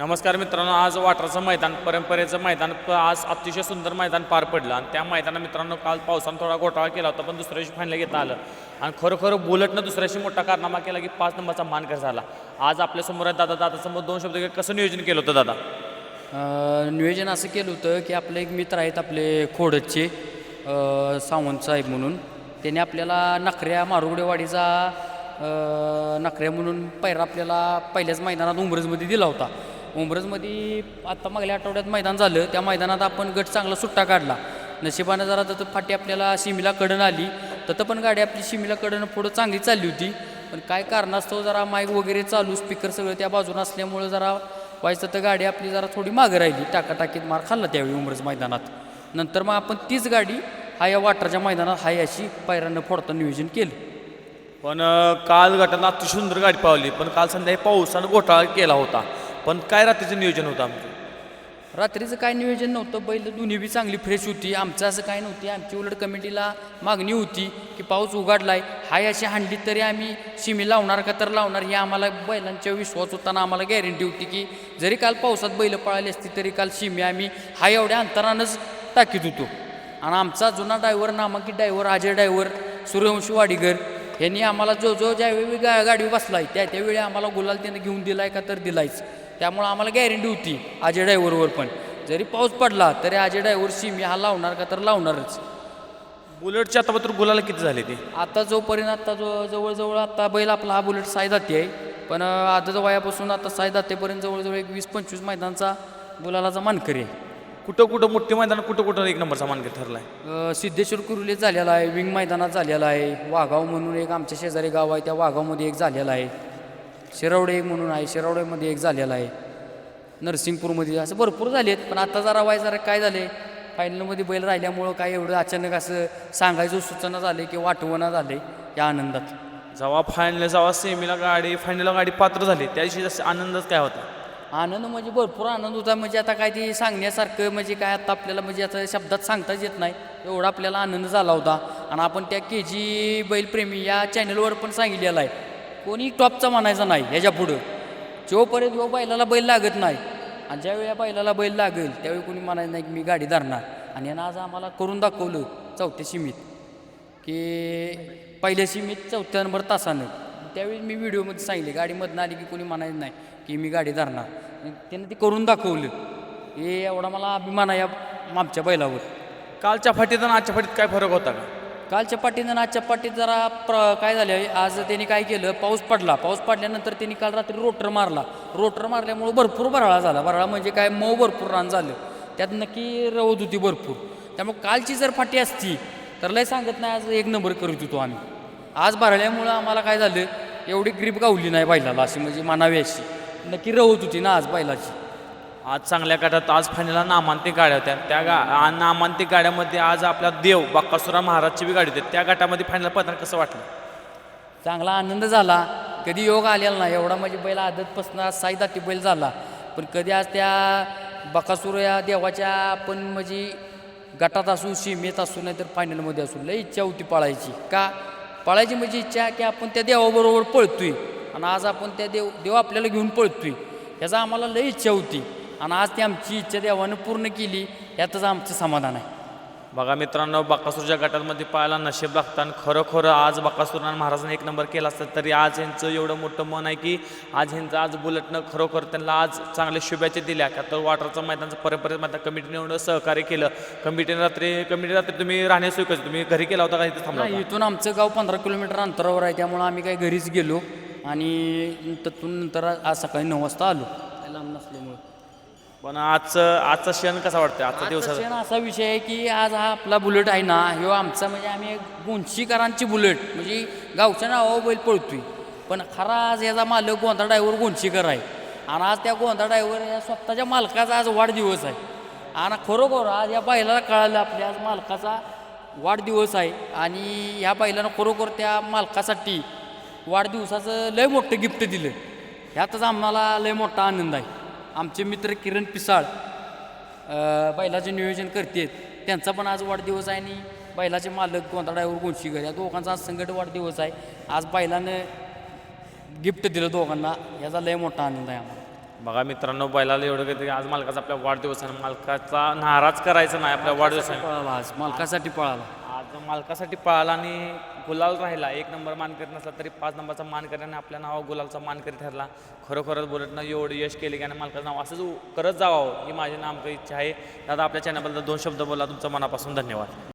नमस्कार मित्रांनो, आज वाटराचं मैदान, परंपरेचं मैदान आज अतिशय सुंदर मैदान पार पडलं आणि त्या मैदानात मित्रांनो काल पावसानं थोडा घोटाळा केला होता, पण दुसऱ्या दिवशी फायनल घेता आलं आणि खरोखर बुलेटनं दुसऱ्याशी मोठा कारनामा केला की 5 नंबरचा मानकर झाला. आज आपल्यासमोर आहे दादासमोर 2 शब्द कसं नियोजन केलं होतं दादा? नियोजन असं केलं होतं की आपले एक मित्र आहेत आपले खोडदचे सावंत साहेब म्हणून, त्याने आपल्याला नखऱ्या मारुगडेवाडीचा नखऱ्या म्हणून पैरा आपल्याला पहिल्याच मैदानात उंबरजमध्ये दिला होता. उंबरजमध्ये आत्ता मागल्या आठवड्यात मैदान झालं, त्या मैदानात आपण गट चांगला सुट्टा काढला. नशिबानं जरा तर फाटी आपल्याला शिमीला कडन आली, तर पण गाडी आपली शिमीला कडनं पुढं चांगली चालली होती. पण काय कारणास्तव जरा माईक वगैरे चालू, स्पीकर सगळं त्या बाजूनं असल्यामुळं जरा व्हायचं तर गाडी आपली जरा थोडी मागं राहिली. टाकाटाकीत मार खाल्ला त्यावेळी उंबरज मैदानात. नंतर मग आपण तीच गाडी या वाटराच्या मैदानात हाय अशी पैरानं फोडता नियोजन केलं. पण काल गटाला अतिशय सुंदर गाडी पावली, पण काल संध्याकाळी पावसानं घोटाळा केला होता. पण काय रात्रीचं नियोजन होतं आमचं? रात्रीचं काय नियोजन नव्हतं. बैल दोन्ही बी चांगली फ्रेश होती. आमचं असं काय नव्हती. आमची उलट कमिटीला मागणी होती की पाऊस उघडलाय, हाय अशी हांडली तरी आम्ही शिमी लावणार का तर लावणार, ही आम्हाला बैलांच्या विश्वास होताना आम्हाला गॅरंटी होती की जरी काल पावसात बैल पळाली असती तरी काल शिमी आम्ही एवढ्या अंतरानंच टाकीत होतो. आणि आमचा जुना ड्रायव्हर, नामांकित ड्रायव्हर अजय ड्रायव्हर, सूर्यवंशी वाडीगर यांनी आम्हाला जो ज्यावेळी गाडीवर बसलाय त्यावेळी आम्हाला गुलाल त्यानं घेऊन दिलाय का तर दिलायच. त्यामुळं आम्हाला गॅरंटी होती अजय ड्रायव्हरवर पण जरी पाऊस पडला तरी अजय ड्रायव्हर शिमी हा लावणार का तर लावणारच. बुलेटच्या आतापर्यंत गुलाला किती झाले ते? आता जोपर्यंत जवळजवळ आता बैल आपला हा बुलेट साई दाते आहे, पण आजच वयापासून आता साई दातेपर्यंत जवळजवळ एक 20-25 मैदानाचा गुलालाचा मानकरी आहे. कुठं मोठी मैदान कुठं एक नंबरचा मानकर ठरलाय? सिद्धेश्वर कुरुलीत झालेला आहे, विंग मैदानात झालेला आहे, वाघाव म्हणून एक आमच्या शेजारी गाव आहे त्या वाघावमध्ये एक झालेला आहे, शिरवडे एक म्हणून आहे शिरवडेमध्ये एक झालेला आहे, नरसिंगपूरमध्ये असं भरपूर झाले आहेत. पण आता जरा काय झाले फायनलमध्ये बैल राहिल्यामुळं काय एवढं अचानक असं सांगायचं सूचना झाले की वाटवणं झाले या आनंदात. जेव्हा सेमीला गाडी फायनलला गाडी पात्र झाली त्या दिवशी आनंदच काय होता? आनंद म्हणजे भरपूर आनंद होता. म्हणजे आता काय ते सांगण्यासारखं म्हणजे काय आता आपल्याला म्हणजे आता शब्दात सांगताच येत नाही, एवढा आपल्याला आनंद झाला होता. आणि आपण त्या KG बैलप्रेमी या चॅनलवर पण सांगितलेलं आहे, कोणी टॉपचा म्हणायचा नाही ह्याच्या पुढं. जोपर्यंत बैलाला बैल लागत नाही आणि ज्यावेळी या बैलाला बैल लागेल त्यावेळी कोणी म्हणायचं नाही की मी गाडी धरणार. आणि यानं आज आम्हाला करून दाखवलं चौथ्या सीमीत की पहिल्या सीमीत 4थ्या नंबर तासानं. त्यावेळी मी व्हिडिओमध्ये सांगितले गाडीमधनं आली की कोणी म्हणायचं नाही की मी गाडी धरणार. त्यानं ते करून दाखवलं. हे एवढा मला अभिमान आहे या आमच्या बैलावर. कालच्या फाटीत आणि आजच्या फाटीत काय फरक होता का? कालच्या पाठीनं आणि आजच्या पाठीत जरा काय झालं, आज त्यांनी काय केलं, पाऊस पडल्यानंतर त्यांनी काल रात्री रोटर मारल्यामुळं भरपूर बराळा झाला. बराळा म्हणजे काय मऊ भरपूर रान झालं, त्यात नक्की रवत होती भरपूर. त्यामुळे कालची जर फाटी असती तर लय सांगत नाही आज 1 नंबर करत होतो आम्ही. आज भरल्यामुळं आम्हाला काय झालं, एवढी ग्रीप गावली नाही बैलाला अशी, म्हणजे मानावी अशी नक्की रवत होती ना आज बैलाची. आज चांगल्या गाड्यात आज फायनलला नामांतिक गाड्या होत्या. त्या नामांतिक गाड्यामध्ये आज आपला देव बक्कासुरा महाराजची बी गाडी होती. त्या गटामध्ये फायनल पडताना कसं वाटलं? चांगला आनंद झाला. कधी योग आलेला नाही एवढा म्हणजे बैल आदतपासून आज साई दाती बैल झाला. पण कधी आज त्या बकासूर या देवाच्या आपण म्हणजे गटात असू, सीमेत असू, नाही तर फायनलमध्ये असू, लई इच्छा होती पळायची. का पळायची म्हणजे इच्छा की आपण त्या देवाबरोबर पळतोय आणि आज आपण त्या देव आपल्याला घेऊन पळतोय, ह्याचा आम्हाला लई इच्छा होती. आणि आज ती आमची इच्छा देवानं पूर्ण केली, यातच आमचं समाधान आहे. बघा मित्रांनो, बकासूरच्या गटामध्ये पाहायला नशीब लागतं आणि खरोखर आज बकासूर महाराजांनी 1 नंबर केला असता तरी आज ह्यांचं एवढं मोठं मन आहे की आज बुलेटनं खरोखर त्यांना आज चांगल्या शुभेच्छा दिल्या. का तर वाटरचं मैदानचं परंपरेत मैदान कमिटीने एवढं सहकार्य केलं. कमिटी रात्री तुम्ही राहण्यास सोय कशी, तुम्ही घरी केला होता का इथं थांबला? इथून आमचं गाव 15 किलोमीटर अंतरावर आहे, त्यामुळं आम्ही काही घरीच गेलो आणि नंतर आज सकाळी 9 वाजता आलो लांब नसल्यामुळं. पण आजचा क्षण कसा वाटतं? आजचा दिवस असा विषय आहे की आज हा आपला बुलेट आहे ना, ह्यो आमचा म्हणजे आम्ही गोंशीकरांची बुलेट म्हणजे गावच्या नावावर बैल पळतोय. पण खरा आज याचा मालक गोंधा ड्रायव्हर गोंशीकर आहे. आणि आज त्या गोंधा ड्रायव्हर या स्वतःच्या मालकाचा आज वाढदिवस आहे. आणि खरोखर आज या बैलाला कळालं आपल्या आज मालकाचा वाढदिवस आहे. आणि ह्या बैलानं खरोखर त्या मालकासाठी वाढदिवसाचं लय मोठं गिफ्ट दिलं. ह्यातच आम्हाला लय मोठा आनंद आहे. आमचे मित्र किरण पिसाळ बैलाचे नियोजन करतात, त्यांचा पण आज वाढदिवस आहे. आणि बैलाचे मालक गोंधा ड्रायव्हर गोंशीकर या दोघांचा आज संकट वाढदिवस आहे. आज बैलानं गिफ्ट दिलं दोघांना, याचा लय मोठा आनंद आहे आम्हाला. बघा मित्रांनो, बैलाला एवढं काही आज मालकाचा आपल्या वाढदिवसानं मालकाचा नाराज करायचा नाही आपल्या वाढदिवसानं. पळाला आज मालकासाठी पळाला. आज मालकासाठी पळाला आणि गुलाल राहिला. 1 नंबर मानकरी नसला तरी 5 नंबरचा मानकरी आणि आपल्या नावा गुलालचा मानकरी ठरला. खरोखरच बुलेटनं एवढं यश केले की आणि मालकाचं नाव असंच करत जावं ही माझी नामक इच्छा आहे. दादा आपल्या चॅनलबद्दल 2 शब्द बोला. तुमचं मनापासून धन्यवाद.